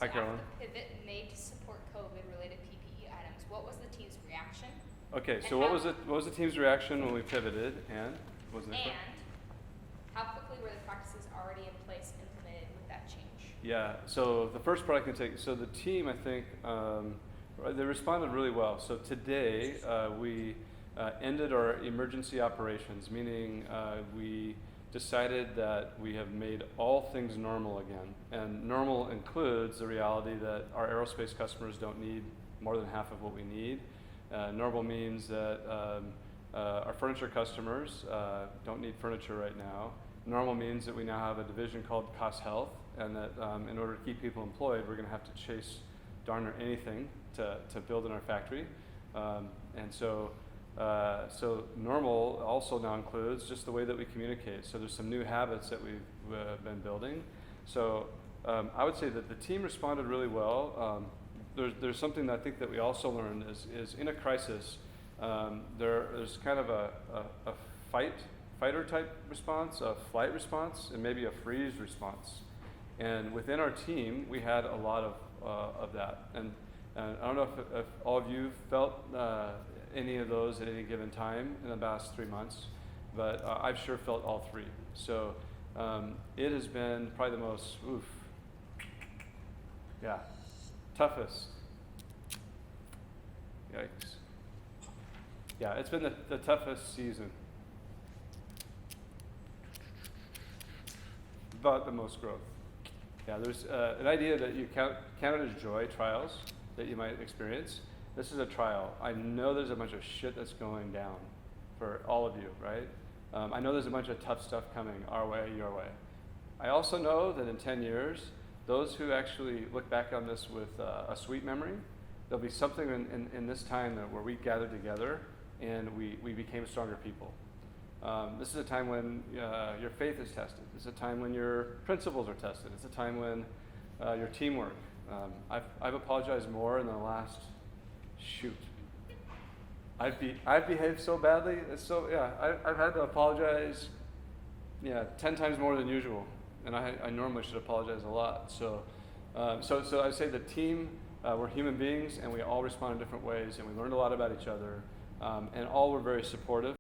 Hi, So Carolyn. after the pivot made to support COVID-related PPE items, what was the team's reaction? Okay, And so what was the team's reaction when we pivoted, and what was the next one? And how quickly were the practices already in place implemented with that change? Yeah, so the first part I can take, so the team, I think, they responded really well. So today, we ended our emergency operations, meaning we decided that we have made all things normal again. And normal includes the reality that our aerospace customers don't need more than half of what we need. Normal means that our furniture customers don't need furniture right now. Normal means that we now have a division called Kaas Health, and that in order to keep people employed, we're going to have to chase darn near anything to build in our factory. And so normal also now includes just the way that we communicate. So there's some new habits that we've been building. So I would say that the team responded really well. There's something that I think that we also learned is in a crisis, there's kind of a fighter type response, a flight response, and maybe a freeze response. And within our team, we had a lot of that. And I don't know if all of you felt any of those at any given time in the past 3 months, but I've sure felt all three. So it has been probably the most, toughest. Yikes. Yeah, it's been the toughest season. But the most growth. Yeah, there's an idea that you count it as joy, trials that you might experience. This is a trial. I know there's a bunch of shit that's going down for all of you, right? I know there's a bunch of tough stuff coming our way, your way. I also know that in 10 years, those who actually look back on this with a sweet memory, there'll be something in this time where we gathered together and we became stronger people. This is a time when your faith is tested. This is a time when your principles are tested. It's a time when your teamwork. I've apologized more in the last, I've behaved so badly. I've had to apologize, 10 times more than usual, and I normally should apologize a lot. So I say the team, we're human beings, and we all respond in different ways, and we learned a lot about each other, and all were very supportive.